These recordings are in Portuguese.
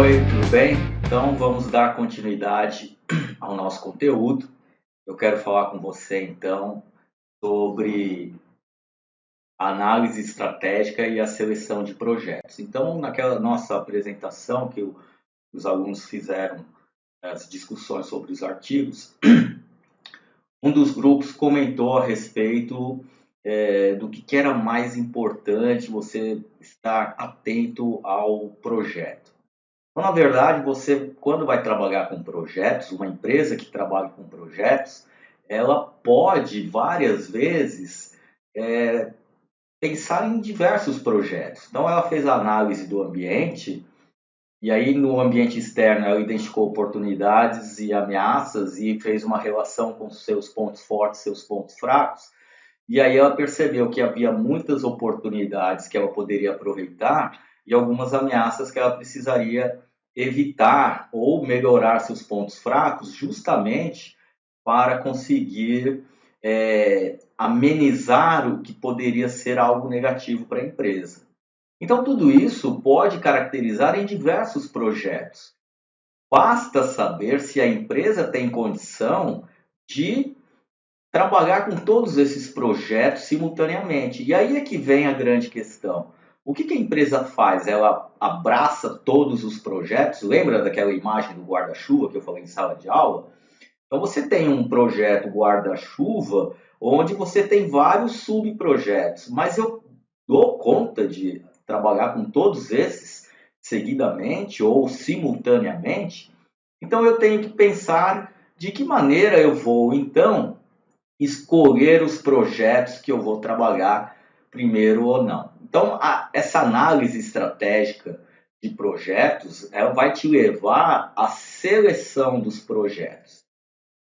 Oi, tudo bem? Então vamos dar continuidade ao nosso conteúdo. Eu quero falar com você então sobre a análise estratégica e a seleção de projetos. Então, naquela nossa apresentação que os alunos fizeram as discussões sobre os artigos, um dos grupos comentou a respeito do que era mais importante você estar atento ao projeto. Então, na verdade, você, quando vai trabalhar com projetos, uma empresa que trabalha com projetos, ela pode várias vezes pensar em diversos projetos. Então, ela fez a análise do ambiente, e aí no ambiente externo ela identificou oportunidades e ameaças e fez uma relação com seus pontos fortes, seus pontos fracos, e aí ela percebeu que havia muitas oportunidades que ela poderia aproveitar e algumas ameaças que ela precisaria evitar ou melhorar seus pontos fracos justamente para conseguir amenizar o que poderia ser algo negativo para a empresa. Então, tudo isso pode caracterizar em diversos projetos. Basta saber se a empresa tem condição de trabalhar com todos esses projetos simultaneamente. E aí é que vem a grande questão. O que a empresa faz? Ela abraça todos os projetos? Lembra daquela imagem do guarda-chuva que eu falei em sala de aula? Então você tem um projeto guarda-chuva onde você tem vários subprojetos, mas eu dou conta de trabalhar com todos esses seguidamente ou simultaneamente? Então eu tenho que pensar de que maneira eu vou, então, escolher os projetos que eu vou trabalhar primeiro ou não. Então, essa análise estratégica de projetos, ela vai te levar à seleção dos projetos.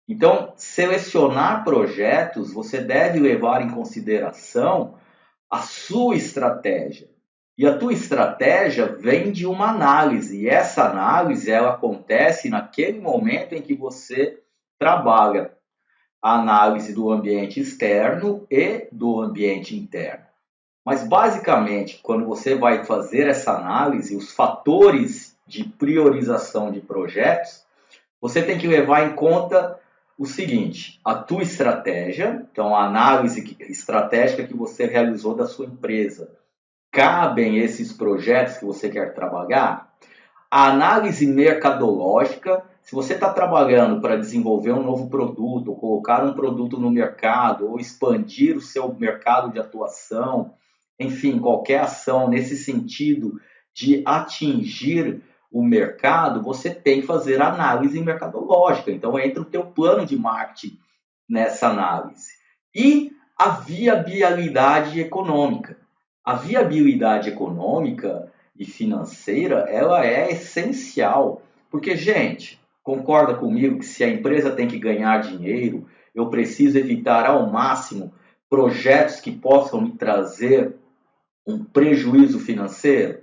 Então, selecionar projetos, você deve levar em consideração a sua estratégia. E a tua estratégia vem de uma análise, e essa análise ela acontece naquele momento em que você trabalha a análise do ambiente externo e do ambiente interno. Mas, basicamente, quando você vai fazer essa análise, os fatores de priorização de projetos, você tem que levar em conta o seguinte: a tua estratégia, então a análise estratégica que você realizou da sua empresa. Cabem esses projetos que você quer trabalhar? A análise mercadológica, se você está trabalhando para desenvolver um novo produto, ou colocar um produto no mercado, ou expandir o seu mercado de atuação, enfim, qualquer ação nesse sentido de atingir o mercado, você tem que fazer análise mercadológica. Então, entra o teu plano de marketing nessa análise. E a viabilidade econômica. A viabilidade econômica e financeira, ela é essencial. Porque, gente, concorda comigo que se a empresa tem que ganhar dinheiro, eu preciso evitar ao máximo projetos que possam me trazer um prejuízo financeiro?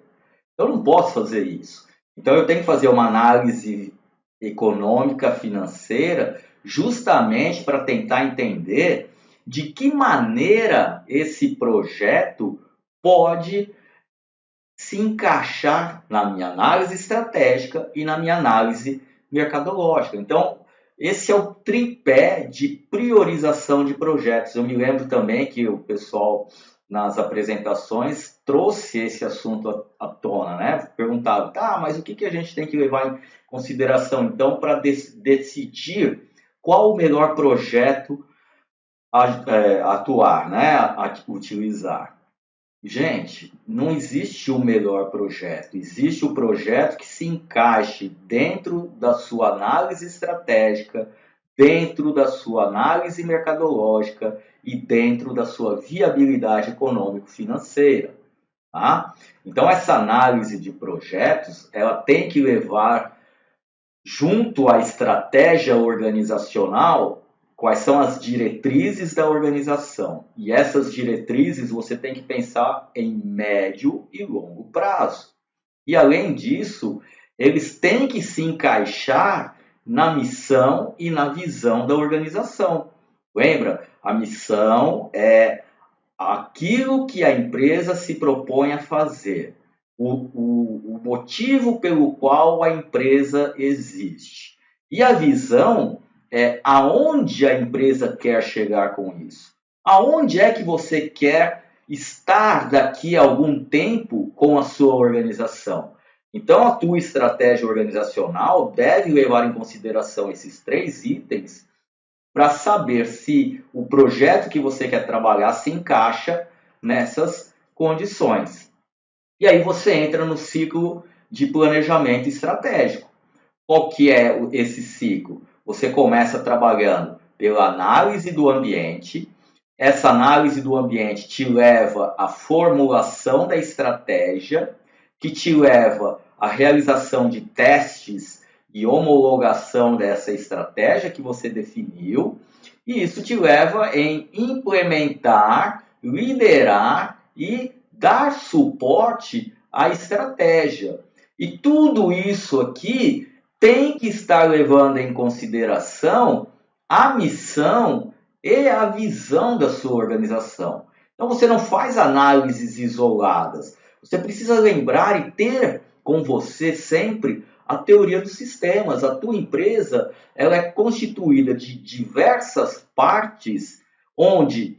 Eu não posso fazer isso. Então, eu tenho que fazer uma análise econômica, financeira, justamente para tentar entender de que maneira esse projeto pode se encaixar na minha análise estratégica e na minha análise mercadológica. Então, esse é o tripé de priorização de projetos. Eu me lembro também que o pessoal, nas apresentações, trouxe esse assunto à tona, né? Perguntava, tá, mas o que a gente tem que levar em consideração, então, para decidir qual o melhor projeto atuar, né? Utilizar. Gente, não existe o melhor projeto, existe o projeto que se encaixe dentro da sua análise estratégica, dentro da sua análise mercadológica e dentro da sua viabilidade econômico-financeira. Tá? Então, essa análise de projetos, ela tem que levar, junto à estratégia organizacional, quais são as diretrizes da organização. E essas diretrizes você tem que pensar em médio e longo prazo. E além disso, eles têm que se encaixar na missão e na visão da organização. Lembra? A missão é aquilo que a empresa se propõe a fazer. o motivo pelo qual a empresa existe. E a visão é aonde a empresa quer chegar com isso. Aonde é que você quer estar daqui a algum tempo com a sua organização? Então, a tua estratégia organizacional deve levar em consideração esses 3 itens para saber se o projeto que você quer trabalhar se encaixa nessas condições. E aí você entra no ciclo de planejamento estratégico. Qual que é esse ciclo? Você começa trabalhando pela análise do ambiente. Essa análise do ambiente te leva à formulação da estratégia, que te leva à realização de testes e homologação dessa estratégia que você definiu, e isso te leva em implementar, liderar e dar suporte à estratégia. E tudo isso aqui tem que estar levando em consideração a missão e a visão da sua organização. Então você não faz análises isoladas. Você precisa lembrar e ter com você sempre a teoria dos sistemas. A tua empresa, ela é constituída de diversas partes onde,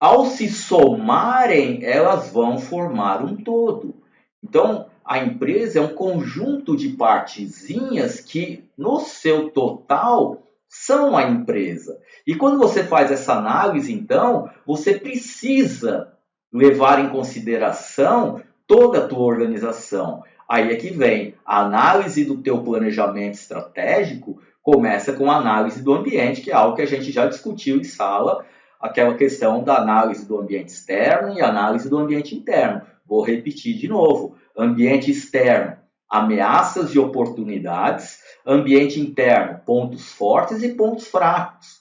ao se somarem, elas vão formar um todo. Então, a empresa é um conjunto de partezinhas que, no seu total, são a empresa. E quando você faz essa análise, então, você precisa levar em consideração toda a tua organização. Aí é que vem a análise do teu planejamento estratégico, começa com a análise do ambiente, que é algo que a gente já discutiu em sala, aquela questão da análise do ambiente externo e análise do ambiente interno. Vou repetir de novo. Ambiente externo, ameaças e oportunidades. Ambiente interno, pontos fortes e pontos fracos.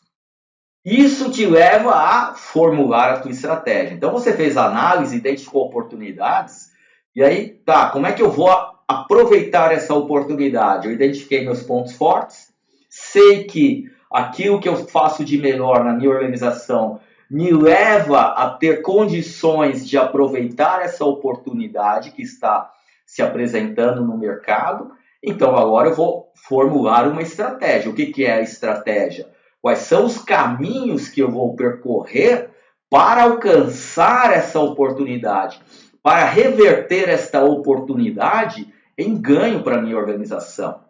Isso te leva a formular a tua estratégia. Então você fez a análise, identificou oportunidades, e aí, tá, como é que eu vou aproveitar essa oportunidade? Eu identifiquei meus pontos fortes, sei que aquilo que eu faço de melhor na minha organização me leva a ter condições de aproveitar essa oportunidade que está se apresentando no mercado. Então, agora eu vou formular uma estratégia. O que é a estratégia? Quais são os caminhos que eu vou percorrer para alcançar essa oportunidade? Para reverter esta oportunidade em ganho para a minha organização.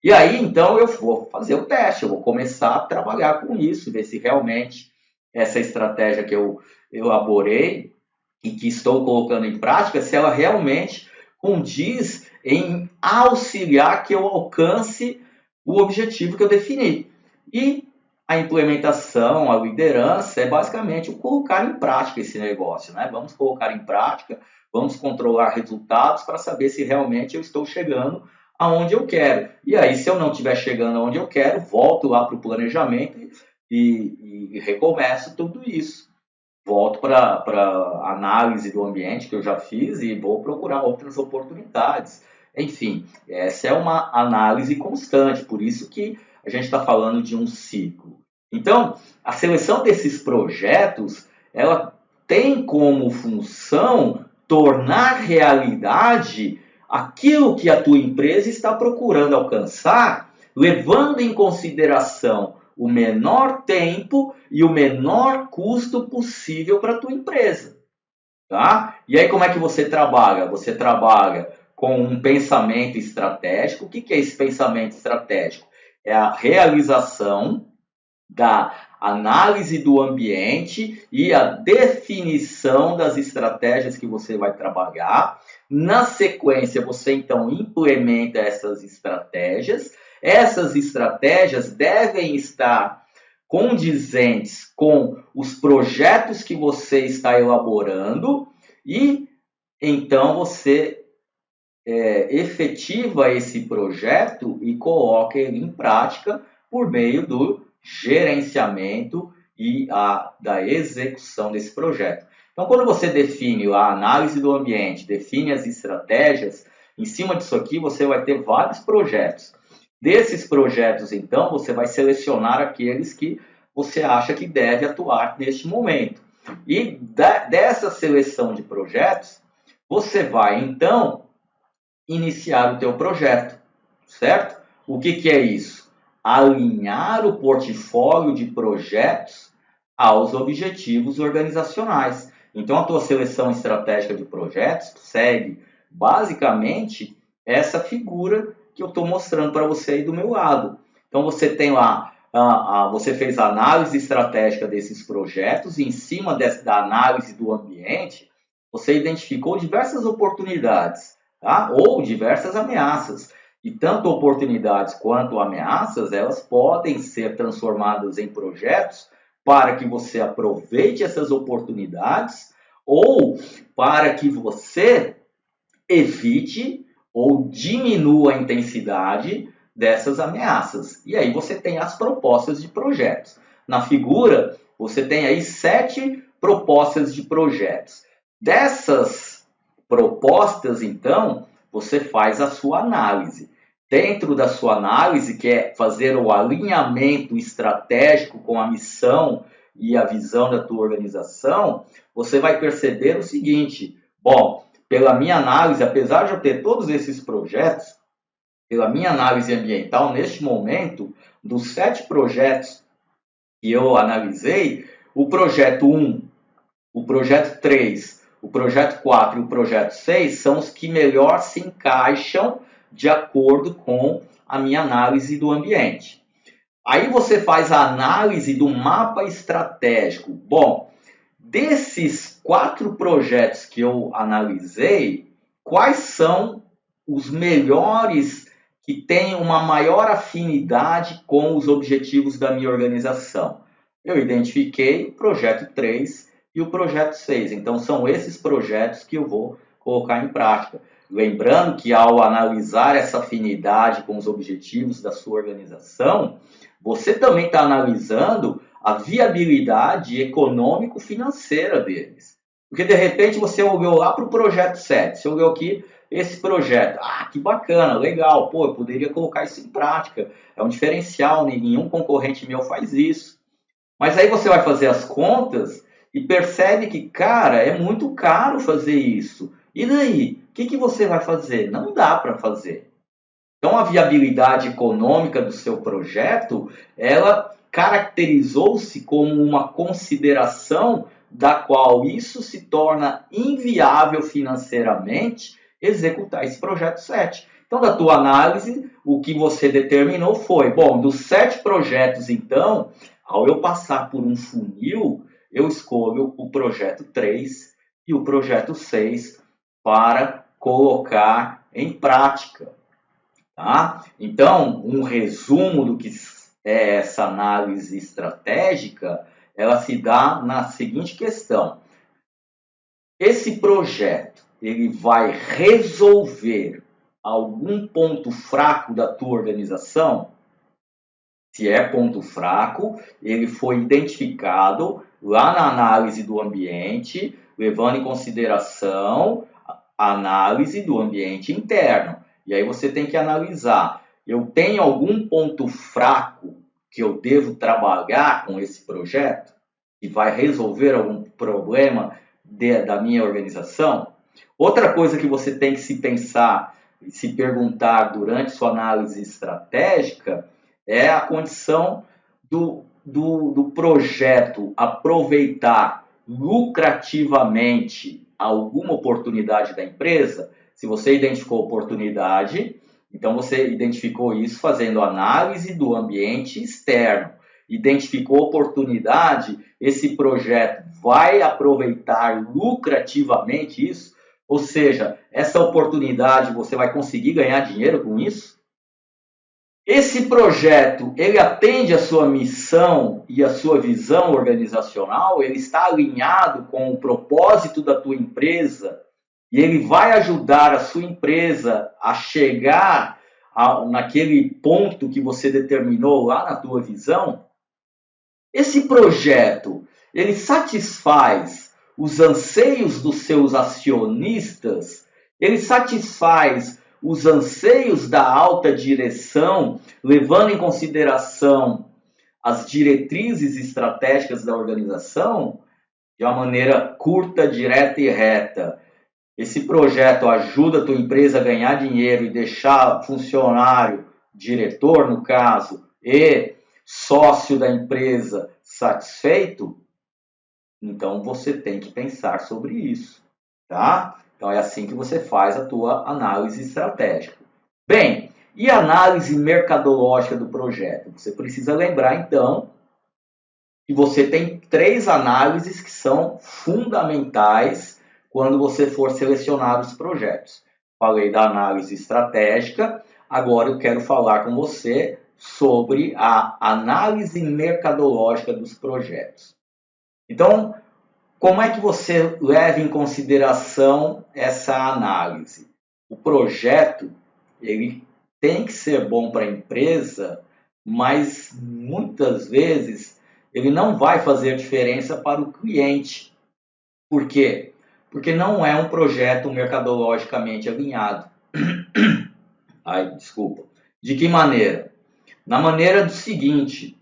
E aí, então, eu vou fazer o teste, eu vou começar a trabalhar com isso, ver se realmente essa estratégia que eu elaborei e que estou colocando em prática, se ela realmente condiz em auxiliar que eu alcance o objetivo que eu defini. E a implementação, a liderança é basicamente o colocar em prática esse negócio, né? Vamos colocar em prática, vamos controlar resultados para saber se realmente eu estou chegando aonde eu quero. E aí, se eu não estiver chegando aonde eu quero, volto lá para o planejamento e recomeço tudo isso. Volto para a análise do ambiente que eu já fiz e vou procurar outras oportunidades. Enfim, essa é uma análise constante, por isso que a gente está falando de um ciclo. Então, a seleção desses projetos, ela tem como função tornar realidade aquilo que a tua empresa está procurando alcançar, levando em consideração o menor tempo e o menor custo possível para a tua empresa. Tá? E aí como é que você trabalha? Você trabalha com um pensamento estratégico. O que é esse pensamento estratégico? É a realização da análise do ambiente e a definição das estratégias que você vai trabalhar. Na sequência, você então implementa essas estratégias. Essas estratégias devem estar condizentes com os projetos que você está elaborando e então você efetiva esse projeto e coloca ele em prática por meio do gerenciamento e da execução desse projeto. Então, quando você define a análise do ambiente, define as estratégias, em cima disso aqui você vai ter vários projetos. Desses projetos, então, você vai selecionar aqueles que você acha que deve atuar neste momento. E dessa seleção de projetos, você vai, então, iniciar o teu projeto, certo? O que é isso? Alinhar o portfólio de projetos aos objetivos organizacionais. Então, a tua seleção estratégica de projetos segue basicamente essa figura que eu estou mostrando para você aí do meu lado. Então, você tem lá, você fez a análise estratégica desses projetos e em cima da análise do ambiente, você identificou diversas oportunidades, tá? Ou diversas ameaças. E tanto oportunidades quanto ameaças, elas podem ser transformadas em projetos para que você aproveite essas oportunidades ou para que você evite ou diminua a intensidade dessas ameaças. E aí você tem as propostas de projetos. Na figura, você tem aí 7 propostas de projetos. Dessas propostas, então, você faz a sua análise. Dentro da sua análise, que é fazer o alinhamento estratégico com a missão e a visão da tua organização, você vai perceber o seguinte: bom, pela minha análise, apesar de eu ter todos esses projetos, pela minha análise ambiental, neste momento, dos 7 projetos que eu analisei, o projeto 1, o projeto 3, o projeto 4 e o projeto 6 são os que melhor se encaixam de acordo com a minha análise do ambiente. Aí você faz a análise do mapa estratégico. Bom, desses 4 projetos que eu analisei, quais são os melhores que têm uma maior afinidade com os objetivos da minha organização? Eu identifiquei o projeto 3 e o projeto 6. Então, são esses projetos que eu vou colocar em prática. Lembrando que ao analisar essa afinidade com os objetivos da sua organização, você também está analisando a viabilidade econômico-financeira deles. Porque, de repente, você olhou lá para o projeto 7, você olhou aqui esse projeto. Ah, que bacana, legal, pô, eu poderia colocar isso em prática. É um diferencial, nenhum concorrente meu faz isso. Mas aí você vai fazer as contas e percebe que, cara, é muito caro fazer isso. E daí? O que você vai fazer? Não dá para fazer. Então, a viabilidade econômica do seu projeto, ela caracterizou-se como uma consideração da qual isso se torna inviável financeiramente executar esse projeto 7. Então, da tua análise, o que você determinou foi, bom, dos 7 projetos, então, ao eu passar por um funil, eu escolho o projeto 3 e o projeto 6 para colocar em prática. Tá? Então, um resumo do que é essa análise estratégica, ela se dá na seguinte questão: esse projeto, ele vai resolver algum ponto fraco da tua organização? Se é ponto fraco, ele foi identificado lá na análise do ambiente, levando em consideração a análise do ambiente interno. E aí você tem que analisar, eu tenho algum ponto fraco que eu devo trabalhar com esse projeto? Que vai resolver algum problema da minha organização? Outra coisa que você tem que se pensar, se perguntar durante sua análise estratégica, é a condição do projeto aproveitar lucrativamente alguma oportunidade da empresa. Se você identificou oportunidade, então você identificou isso fazendo análise do ambiente externo. Identificou oportunidade, esse projeto vai aproveitar lucrativamente isso? Ou seja, essa oportunidade você vai conseguir ganhar dinheiro com isso? Esse projeto, ele atende a sua missão e a sua visão organizacional? Ele está alinhado com o propósito da tua empresa? E ele vai ajudar a sua empresa a chegar naquele ponto que você determinou lá na tua visão? Esse projeto, ele satisfaz os anseios dos seus acionistas? Ele satisfaz os anseios da alta direção, levando em consideração as diretrizes estratégicas da organização? De uma maneira curta, direta e reta, Esse projeto ajuda a tua empresa a ganhar dinheiro e deixar funcionário, diretor no caso, e sócio da empresa satisfeito? Então você tem que pensar sobre isso, tá? Então é assim que você faz a tua análise estratégica. Bem, e a análise mercadológica do projeto? Você precisa lembrar então que você tem 3 análises que são fundamentais quando você for selecionar os projetos. Falei da análise estratégica, agora eu quero falar com você sobre a análise mercadológica dos projetos. Então, como é que você leva em consideração essa análise? O projeto, ele tem que ser bom para a empresa, mas muitas vezes ele não vai fazer diferença para o cliente. Por quê? Porque não é um projeto mercadologicamente alinhado. Ai, desculpa. De que maneira? Na maneira do seguinte,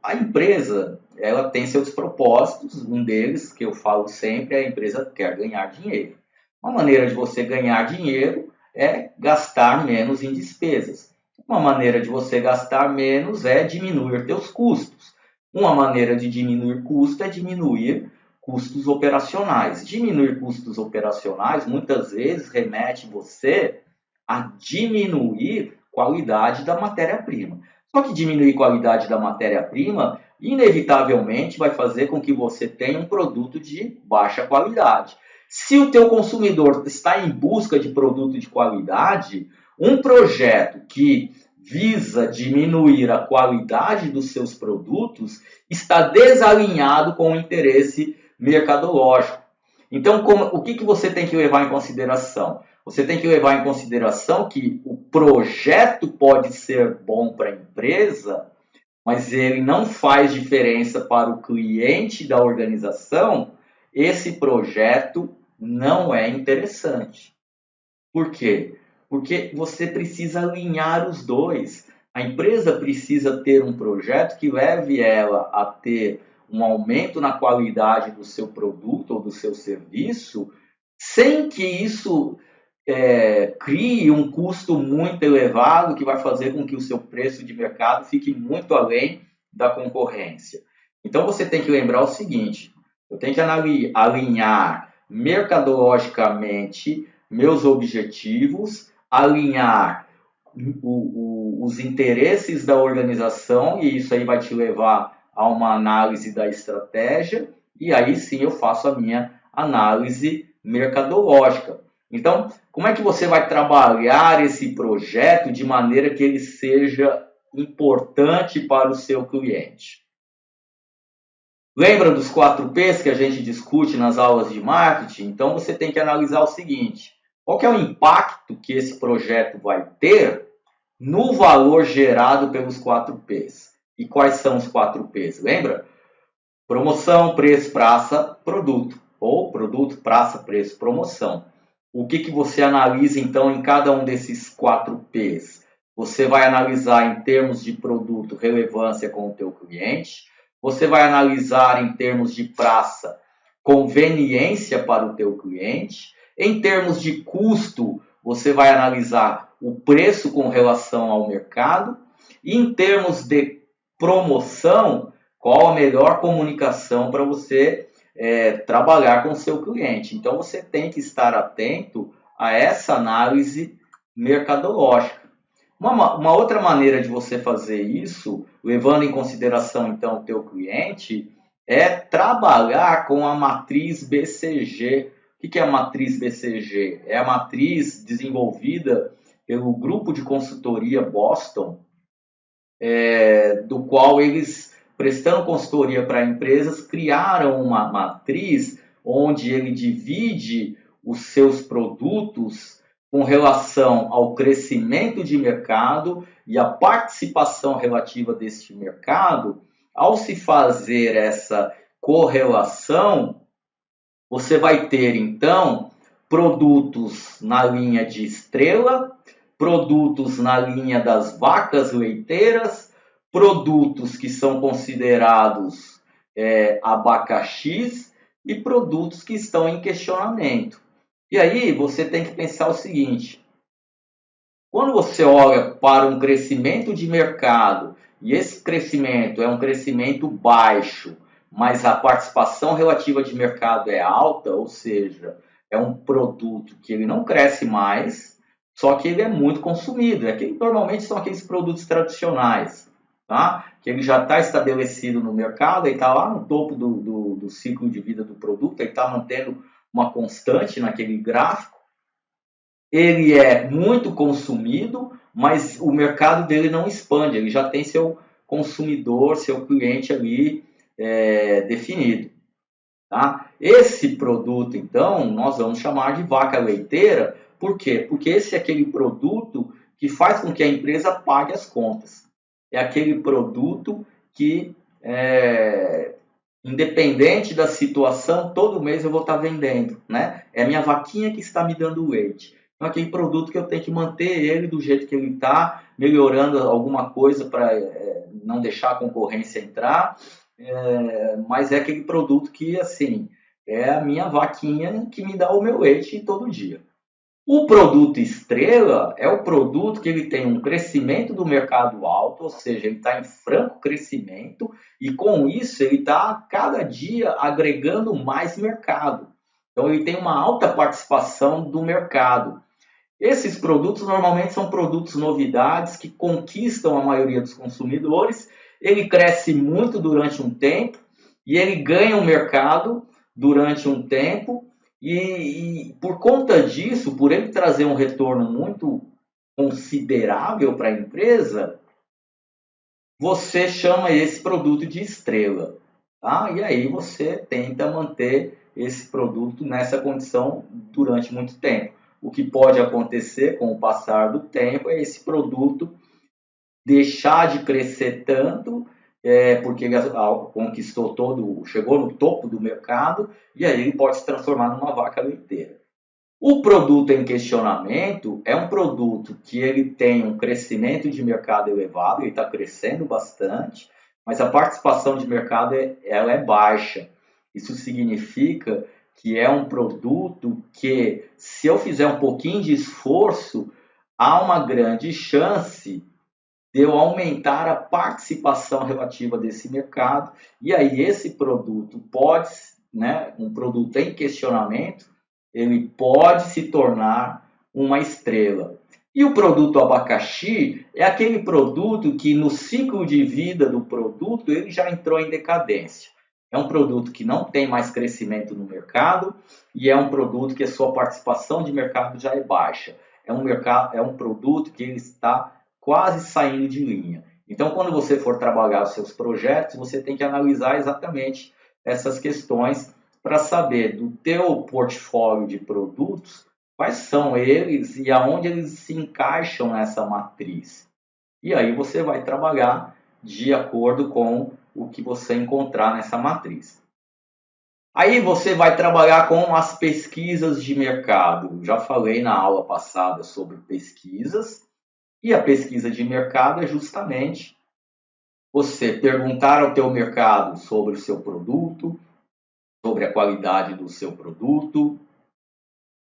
a empresa ela tem seus propósitos, um deles, que eu falo sempre, é a empresa quer ganhar dinheiro. Uma maneira de você ganhar dinheiro é gastar menos em despesas. Uma maneira de você gastar menos é diminuir teus custos. Uma maneira de diminuir custo é diminuir custos operacionais. Diminuir custos operacionais muitas vezes remete você a diminuir qualidade da matéria-prima. Só que diminuir qualidade da matéria-prima, inevitavelmente, vai fazer com que você tenha um produto de baixa qualidade. Se o teu consumidor está em busca de produto de qualidade, um projeto que visa diminuir a qualidade dos seus produtos está desalinhado com o interesse mercadológico. Então, o que você tem que levar em consideração? Você tem que levar em consideração que o projeto pode ser bom para a empresa, mas ele não faz diferença para o cliente da organização. Esse projeto não é interessante. Por quê? Porque você precisa alinhar os dois. A empresa precisa ter um projeto que leve ela a ter um aumento na qualidade do seu produto ou do seu serviço, sem que isso crie um custo muito elevado que vai fazer com que o seu preço de mercado fique muito além da concorrência. Então você tem que lembrar o seguinte: eu tenho que alinhar mercadologicamente meus objetivos, alinhar os interesses da organização, e isso aí vai te levar a uma análise da estratégia, e aí sim eu faço a minha análise mercadológica. Então, como é que você vai trabalhar esse projeto de maneira que ele seja importante para o seu cliente? Lembra dos 4 P's que a gente discute nas aulas de marketing? Então, você tem que analisar o seguinte: qual que é o impacto que esse projeto vai ter no valor gerado pelos 4 P's? E quais são os 4 P's? Lembra? Promoção, preço, praça, produto. Ou produto, praça, preço, promoção. O que você analisa, então, em cada um desses 4 P's? Você vai analisar em termos de produto, relevância com o teu cliente. Você vai analisar em termos de praça, conveniência para o teu cliente. Em termos de custo, você vai analisar o preço com relação ao mercado. E em termos de promoção, qual a melhor comunicação para você trabalhar com o seu cliente. Então, você tem que estar atento a essa análise mercadológica. Uma outra maneira de você fazer isso, levando em consideração, então, o teu cliente, é trabalhar com a matriz BCG. O que é a matriz BCG? É a matriz desenvolvida pelo grupo de consultoria Boston, do qual eles, prestando consultoria para empresas, criaram uma matriz onde ele divide os seus produtos com relação ao crescimento de mercado e a participação relativa deste mercado. Ao se fazer essa correlação, você vai ter, então, produtos na linha de estrela, produtos na linha das vacas leiteiras, produtos que são considerados abacaxis e produtos que estão em questionamento. E aí você tem que pensar o seguinte: quando você olha para um crescimento de mercado, e esse crescimento é um crescimento baixo, mas a participação relativa de mercado é alta, ou seja, é um produto que ele não cresce mais, só que ele é muito consumido. Normalmente são aqueles produtos tradicionais, tá? Que ele já está estabelecido no mercado, ele está lá no topo do ciclo de vida do produto, ele está mantendo uma constante naquele gráfico. Ele é muito consumido, mas o mercado dele não expande, ele já tem seu consumidor, seu cliente ali definido. Tá? Esse produto, então, nós vamos chamar de vaca leiteira, por quê? Porque esse é aquele produto que faz com que a empresa pague as contas. É aquele produto que, independente da situação, todo mês eu vou estar vendendo. Né? É a minha vaquinha que está me dando leite. Então, aquele produto que eu tenho que manter ele do jeito que ele está, melhorando alguma coisa para não deixar a concorrência entrar, mas é aquele produto que, assim, é a minha vaquinha que me dá o meu leite todo dia. O produto estrela é o produto que ele tem um crescimento do mercado alto, ou seja, ele está em franco crescimento e com isso ele está cada dia agregando mais mercado. Então ele tem uma alta participação do mercado. Esses produtos normalmente são produtos novidades que conquistam a maioria dos consumidores. Ele cresce muito durante um tempo e ele ganha o mercado durante um tempo. E por conta disso, por ele trazer um retorno muito considerável para a empresa, você chama esse produto de estrela. Tá? E aí você tenta manter esse produto nessa condição durante muito tempo. O que pode acontecer com o passar do tempo é esse produto deixar de crescer tanto, porque ele conquistou chegou no topo do mercado, e aí ele pode se transformar numa vaca leiteira. O produto em questionamento é um produto que ele tem um crescimento de mercado elevado, ele está crescendo bastante, mas a participação de mercado ela é baixa. Isso significa que é um produto que, se eu fizer um pouquinho de esforço, há uma grande chance de eu aumentar a participação relativa desse mercado, e aí esse produto pode, né, um produto em questionamento, ele pode se tornar uma estrela. E o produto abacaxi é aquele produto que no ciclo de vida do produto ele já entrou em decadência. É um produto que não tem mais crescimento no mercado e é um produto que a sua participação de mercado já é baixa. É um produto que ele está quase saindo de linha. Então, quando você for trabalhar os seus projetos, você tem que analisar exatamente essas questões para saber do teu portfólio de produtos quais são eles e aonde eles se encaixam nessa matriz. E aí você vai trabalhar de acordo com o que você encontrar nessa matriz. Aí você vai trabalhar com as pesquisas de mercado. Já falei na aula passada sobre pesquisas. E a pesquisa de mercado é justamente você perguntar ao teu mercado sobre o seu produto, sobre a qualidade do seu produto,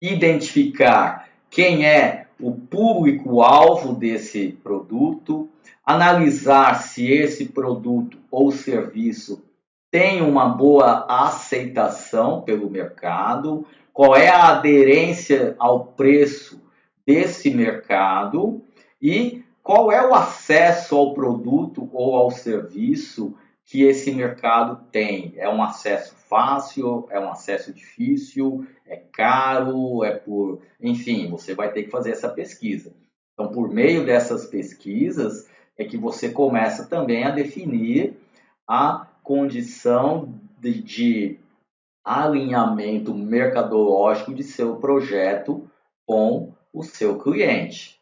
identificar quem é o público-alvo desse produto, analisar se esse produto ou serviço tem uma boa aceitação pelo mercado, qual é a aderência ao preço desse mercado e qual é o acesso ao produto ou ao serviço que esse mercado tem. É um acesso fácil, é um acesso difícil, é caro, enfim, você vai ter que fazer essa pesquisa. Então, por meio dessas pesquisas, é que você começa também a definir a condição de alinhamento mercadológico de seu projeto com o seu cliente.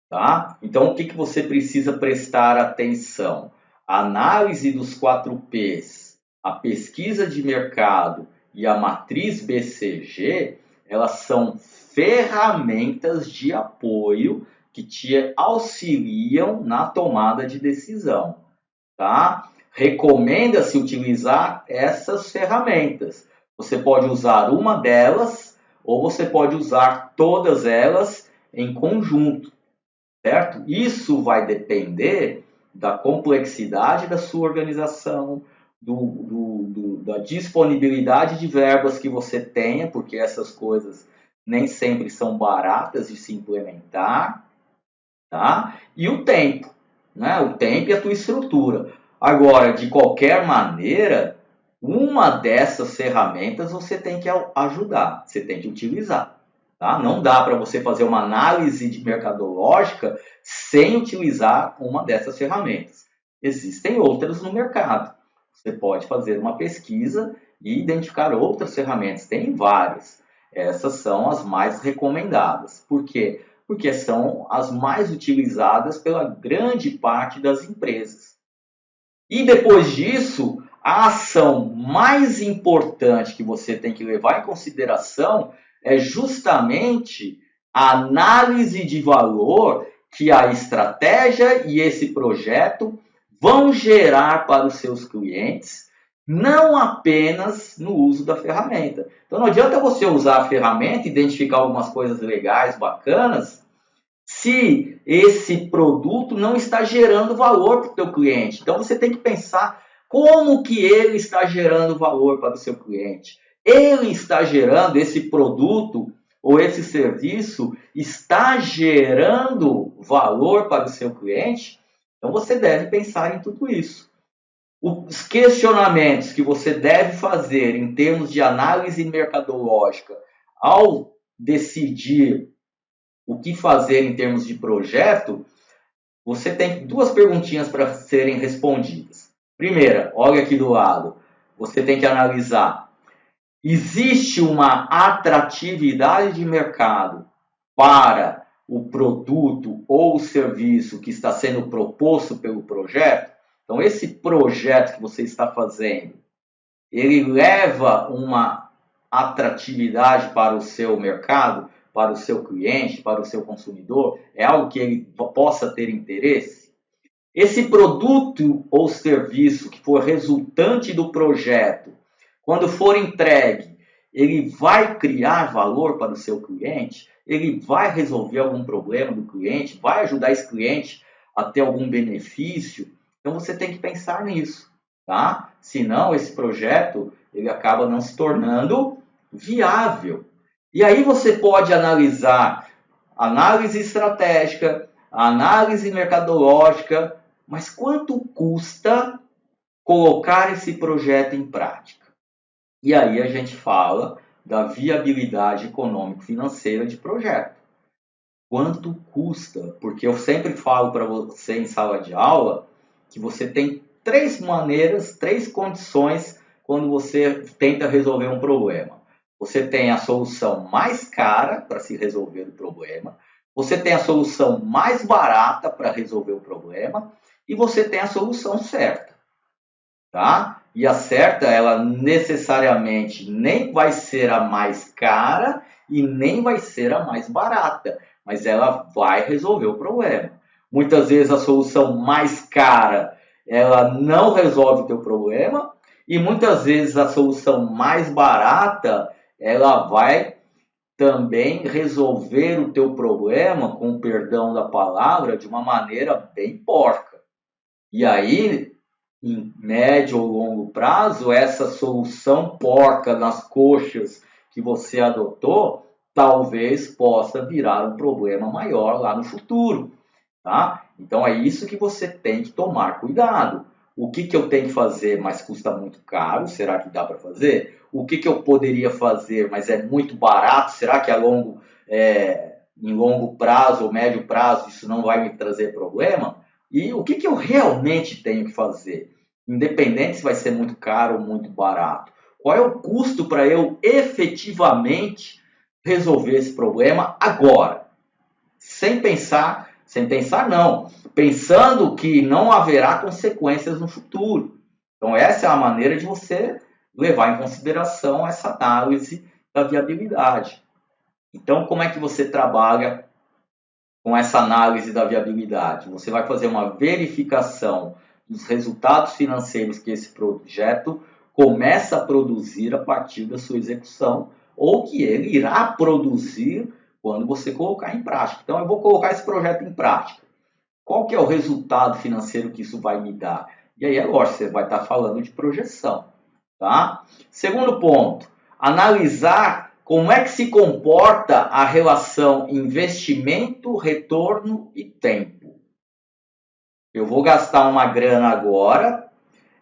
Tá? Então, o que você precisa prestar atenção? A análise dos 4Ps, a pesquisa de mercado e a matriz BCG, elas são ferramentas de apoio que te auxiliam na tomada de decisão. Tá? Recomenda-se utilizar essas ferramentas. Você pode usar uma delas ou você pode usar todas elas em conjunto, certo? Isso vai depender da complexidade da sua organização, da disponibilidade de verbas que você tenha, porque essas coisas nem sempre são baratas de se implementar, tá? E o tempo, né? O tempo e a tua estrutura. Agora, de qualquer maneira, uma dessas ferramentas você tem que ajudar, você tem que utilizar. Tá? Não dá para você fazer uma análise de mercadológica sem utilizar uma dessas ferramentas. Existem outras no mercado. Você pode fazer uma pesquisa e identificar outras ferramentas. Tem várias. Essas são as mais recomendadas. Por quê? Porque são as mais utilizadas pela grande parte das empresas. E depois disso, a ação mais importante que você tem que levar em consideração é justamente a análise de valor que a estratégia e esse projeto vão gerar para os seus clientes, não apenas no uso da ferramenta. Então não adianta você usar a ferramenta, identificar algumas coisas legais, bacanas, se esse produto não está gerando valor para o teu cliente. Então você tem que pensar como que ele está gerando valor para o seu cliente. Ele está gerando, esse produto ou esse serviço está gerando valor para o seu cliente? Então você deve pensar em tudo isso. Os questionamentos que você deve fazer em termos de análise mercadológica ao decidir o que fazer em termos de projeto, você tem duas perguntinhas para serem respondidas. Primeira, olha aqui do lado, você tem que analisar: existe uma atratividade de mercado para o produto ou o serviço que está sendo proposto pelo projeto? Então, esse projeto que você está fazendo, ele leva uma atratividade para o seu mercado, para o seu cliente, para o seu consumidor? É algo que ele possa ter interesse? Esse produto ou serviço que for resultante do projeto, quando for entregue, ele vai criar valor para o seu cliente? Ele vai resolver algum problema do cliente? Vai ajudar esse cliente a ter algum benefício? Então você tem que pensar nisso, tá? Senão esse projeto ele acaba não se tornando viável. E aí você pode analisar análise estratégica, análise mercadológica, mas quanto custa colocar esse projeto em prática? E aí a gente fala da viabilidade econômico-financeira de projeto. Quanto custa? Porque eu sempre falo para você em sala de aula que você tem três maneiras, três condições quando você tenta resolver um problema. Você tem a solução mais cara para se resolver o problema, você tem a solução mais barata para resolver o problema e você tem a solução certa, tá? E a certa, ela necessariamente nem vai ser a mais cara e nem vai ser a mais barata, mas ela vai resolver o problema. Muitas vezes a solução mais cara, ela não resolve o teu problema, e muitas vezes a solução mais barata, ela vai também resolver o teu problema, com o perdão da palavra, de uma maneira bem porca. E aí, em médio ou longo prazo, essa solução porca nas coxas que você adotou, talvez possa virar um problema maior lá no futuro. Tá? Então é isso que você tem que tomar cuidado. O que eu tenho que fazer, mas custa muito caro? Será que dá para fazer? O que eu poderia fazer, mas é muito barato? Será que em longo prazo ou médio prazo isso não vai me trazer problema? E o que eu realmente tenho que fazer? Independente se vai ser muito caro ou muito barato. Qual é o custo para eu efetivamente resolver esse problema agora? Sem pensar não, pensando que não haverá consequências no futuro. Então essa é a maneira de você levar em consideração essa análise da viabilidade. Então como é que você trabalha com essa análise da viabilidade? Você vai fazer uma verificação dos resultados financeiros que esse projeto começa a produzir a partir da sua execução, ou que ele irá produzir quando você colocar em prática. Então, eu vou colocar esse projeto em prática. Qual que é o resultado financeiro que isso vai me dar? E aí é lógico, você vai estar falando de projeção. Tá? Segundo ponto, analisar como é que se comporta a relação investimento, retorno e tempo. Eu vou gastar uma grana agora,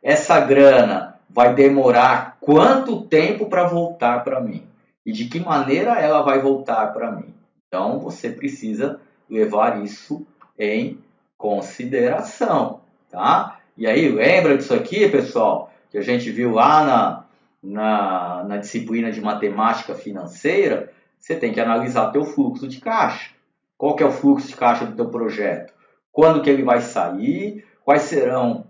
essa grana vai demorar quanto tempo para voltar para mim? E de que maneira ela vai voltar para mim? Então, você precisa levar isso em consideração, tá? E aí, lembra disso aqui, pessoal, que a gente viu lá na disciplina de matemática financeira? Você tem que analisar teu fluxo de caixa. Qual que é o fluxo de caixa do teu projeto? Quando que ele vai sair? Quais serão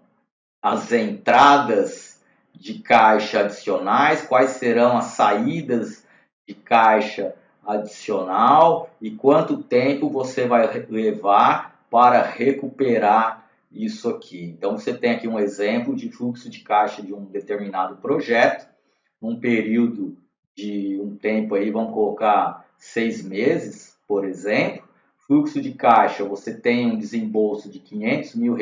as entradas de caixa adicionais? Quais serão as saídas de caixa adicional? E quanto tempo você vai levar para recuperar isso aqui? Então, você tem aqui um exemplo de fluxo de caixa de um determinado projeto, num período de um tempo aí, vamos colocar 6 meses, por exemplo. Fluxo de caixa, você tem um desembolso de R$500 mil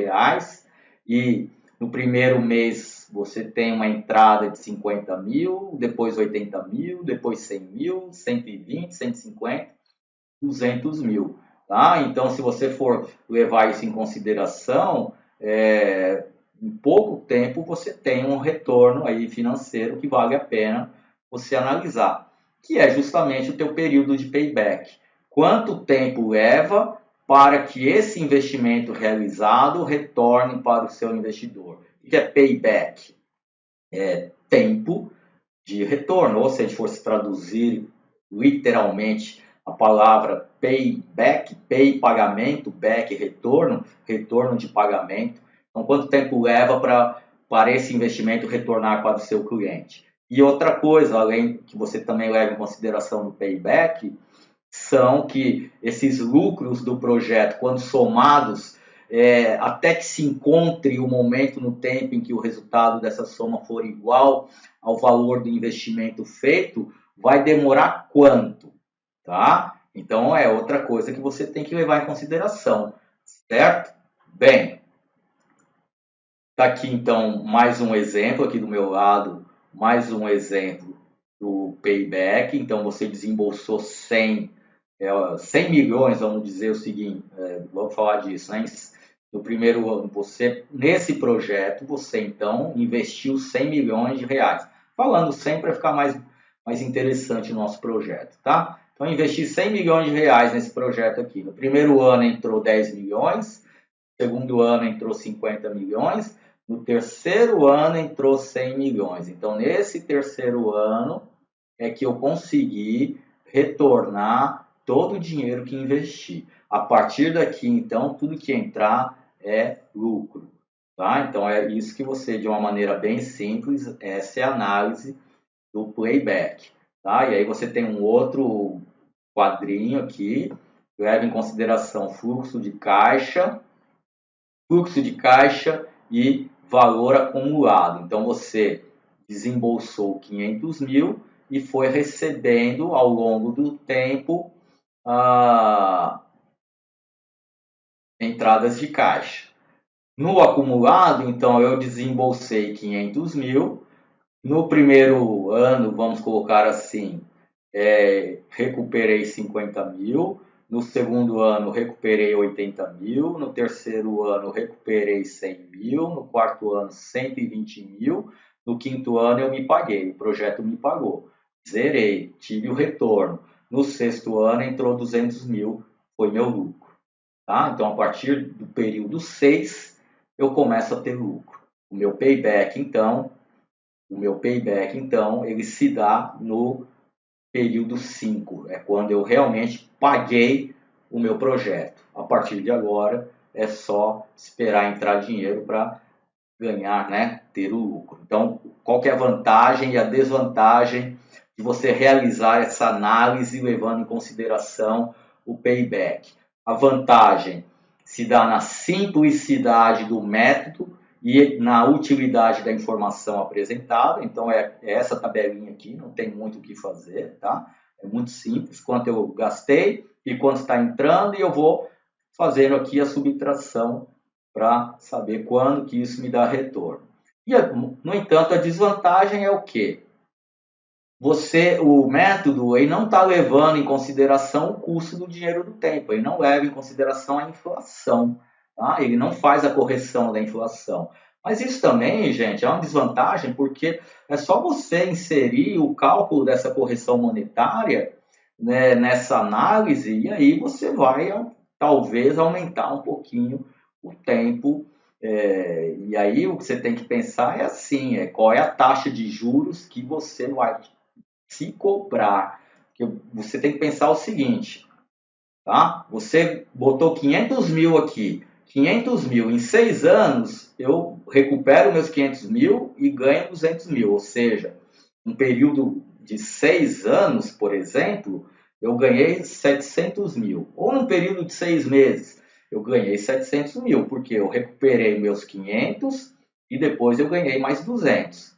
e no primeiro mês você tem uma entrada de 50 mil, depois 80 mil, depois 100 mil, 120, 150, 200 mil. Tá? Então, se você for levar isso em consideração, em pouco tempo você tem um retorno aí financeiro que vale a pena você analisar, que é justamente o teu período de payback. Quanto tempo leva para que esse investimento realizado retorne para o seu investidor? O que é payback? É tempo de retorno, ou se a gente fosse traduzir literalmente a palavra payback, pay pagamento, back retorno, retorno de pagamento. Então, quanto tempo leva para esse investimento retornar para o seu cliente? E outra coisa, além que você também leva em consideração no payback, são que esses lucros do projeto, quando somados, até que se encontre o momento no tempo em que o resultado dessa soma for igual ao valor do investimento feito, vai demorar quanto? Tá? Então, é outra coisa que você tem que levar em consideração, certo? Bem, tá aqui então mais um exemplo aqui do meu lado, mais um exemplo do payback. Então, você desembolsou 100 milhões, vamos dizer o seguinte, vamos falar disso, né? No primeiro ano, nesse projeto, você então investiu 100 milhões de reais. Falando 100 para ficar mais interessante o nosso projeto, tá? Então, investi 100 milhões de reais nesse projeto aqui. No primeiro ano entrou 10 milhões, no segundo ano entrou 50 milhões, no terceiro ano entrou 100 milhões. Então, nesse terceiro ano é que eu consegui retornar todo o dinheiro que investi. A partir daqui, então, tudo que entrar é lucro. Tá? Então, é isso que você, de uma maneira bem simples, essa é a análise do payback. Tá? E aí você tem um outro quadrinho aqui, que leva em consideração fluxo de caixa e valor acumulado. Então, você desembolsou 500 mil e foi recebendo ao longo do tempo entradas de caixa. No acumulado, então, eu desembolsei 500 mil. No primeiro ano, vamos colocar assim, recuperei 50 mil. No segundo ano, recuperei 80 mil. No terceiro ano, recuperei 100 mil. No quarto ano, 120 mil. No quinto ano, eu me paguei. O projeto me pagou. Zerei, tive o retorno. No sexto ano, entrou 200 mil, foi meu lucro. Tá? Então, a partir do período 6, eu começo a ter lucro. O meu payback, então, ele se dá no período 5. É quando eu realmente paguei o meu projeto. A partir de agora, é só esperar entrar dinheiro para ganhar, né? Ter o lucro. Então, qual que é a vantagem e a desvantagem de você realizar essa análise levando em consideração o payback? A vantagem se dá na simplicidade do método e na utilidade da informação apresentada. Então, é essa tabelinha aqui, não tem muito o que fazer, tá? É muito simples, quanto eu gastei e quanto está entrando, e eu vou fazendo aqui a subtração para saber quando que isso me dá retorno. E, no entanto, a desvantagem é o quê? O método ele não está levando em consideração o custo do dinheiro do tempo, ele não leva em consideração a inflação, tá? Ele não faz a correção da inflação. Mas isso também, gente, é uma desvantagem, porque é só você inserir o cálculo dessa correção monetária, né, nessa análise, e aí você vai talvez aumentar um pouquinho o tempo. E aí o que você tem que pensar é assim, qual é a taxa de juros que você vai se cobrar. Você tem que pensar o seguinte, tá? Você botou 500 mil aqui, 500 mil, em 6 anos eu recupero meus 500 mil e ganho 200 mil, ou seja, um período de 6 anos, por exemplo, eu ganhei 700 mil, ou num período de 6 meses, eu ganhei 700 mil, porque eu recuperei meus 500 e depois eu ganhei mais 200.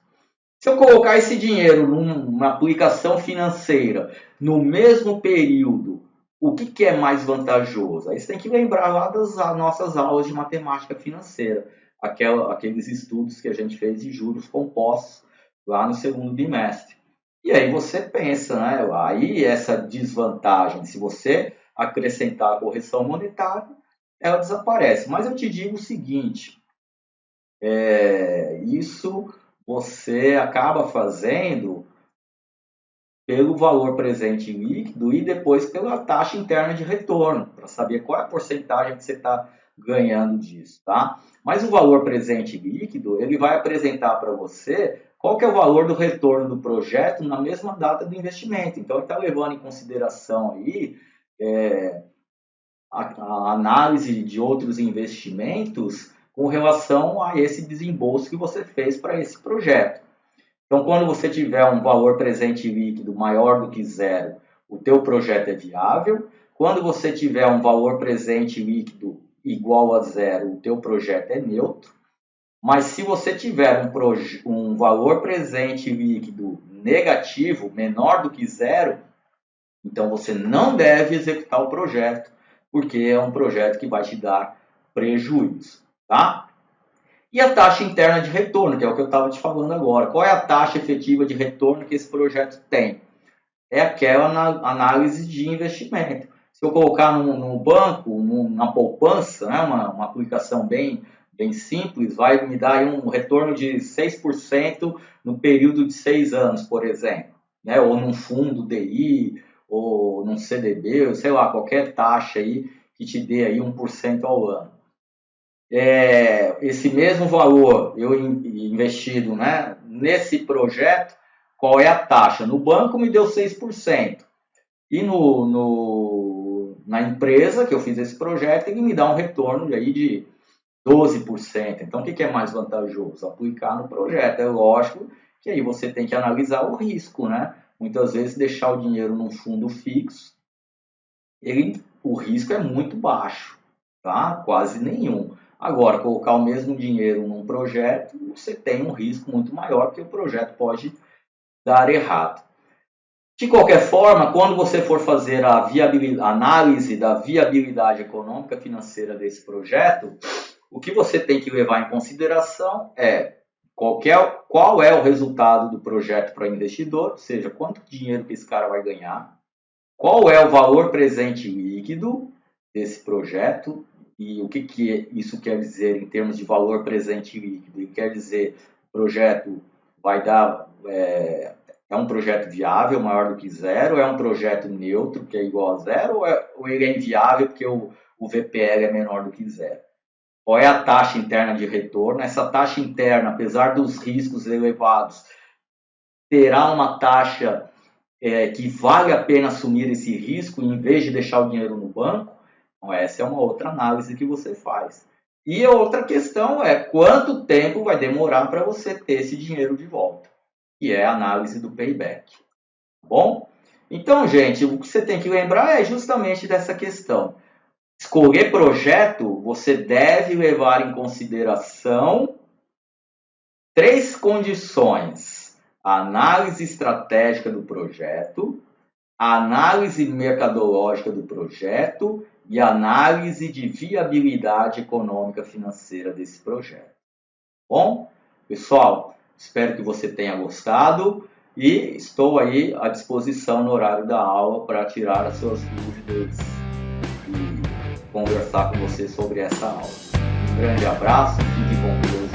Se eu colocar esse dinheiro numa aplicação financeira no mesmo período, o que é mais vantajoso? Aí você tem que lembrar lá das nossas aulas de matemática financeira, aqueles estudos que a gente fez de juros compostos lá no segundo bimestre. E aí você pensa, né? Aí essa desvantagem, se você acrescentar a correção monetária, ela desaparece. Mas eu te digo o seguinte, isso você acaba fazendo pelo valor presente líquido e depois pela taxa interna de retorno, para saber qual é a porcentagem que você está ganhando disso, tá? Mas o valor presente líquido, ele vai apresentar para você qual que é o valor do retorno do projeto na mesma data do investimento. Então, ele está levando em consideração aí a análise de outros investimentos com relação a esse desembolso que você fez para esse projeto. Então, quando você tiver um valor presente líquido maior do que zero, o teu projeto é viável. Quando você tiver um valor presente líquido igual a zero, o teu projeto é neutro. Mas se você tiver um valor presente líquido negativo, menor do que zero, então você não deve executar o projeto, porque é um projeto que vai te dar prejuízo, tá? E a taxa interna de retorno, que é o que eu estava te falando agora. Qual é a taxa efetiva de retorno que esse projeto tem? É aquela análise de investimento. Se eu colocar no banco, na poupança, né, uma aplicação bem simples, vai me dar um retorno de 6% no período de 6 anos, por exemplo. Né? Ou num fundo DI, ou num CDB, ou sei lá, qualquer taxa aí que te dê aí 1% ao ano. Esse mesmo valor eu investido, né, nesse projeto, qual é a taxa? No banco me deu 6%. E na empresa que eu fiz esse projeto, ele me dá um retorno aí de 12%. Então, o que é mais vantajoso? Aplicar no projeto. É lógico que aí você tem que analisar o risco, né? Muitas vezes deixar o dinheiro num fundo fixo, o risco é muito baixo, tá? Quase nenhum. Agora, colocar o mesmo dinheiro num projeto, você tem um risco muito maior, porque o projeto pode dar errado. De qualquer forma, quando você for fazer a análise da viabilidade econômica financeira desse projeto, o que você tem que levar em consideração é qual é o resultado do projeto para o investidor, ou seja, quanto dinheiro que esse cara vai ganhar, qual é o valor presente líquido desse projeto e o que isso quer dizer em termos de valor presente líquido. Ele quer dizer que o projeto vai dar... É um projeto viável, maior do que zero? É um projeto neutro, que é igual a zero? Ou ele é inviável porque o VPL é menor do que zero? Qual é a taxa interna de retorno? Essa taxa interna, apesar dos riscos elevados, terá uma taxa que vale a pena assumir esse risco em vez de deixar o dinheiro no banco? Então, essa é uma outra análise que você faz. E a outra questão é quanto tempo vai demorar para você ter esse dinheiro de volta, que é a análise do payback. Bom? Então, gente, o que você tem que lembrar é justamente dessa questão. Escolher projeto, você deve levar em consideração 3 condições: a análise estratégica do projeto, a análise mercadológica do projeto e a análise de viabilidade econômica financeira desse projeto. Bom, pessoal, espero que você tenha gostado e estou aí à disposição no horário da aula para tirar as suas dúvidas e conversar com você sobre essa aula. Um grande abraço, fique com Deus.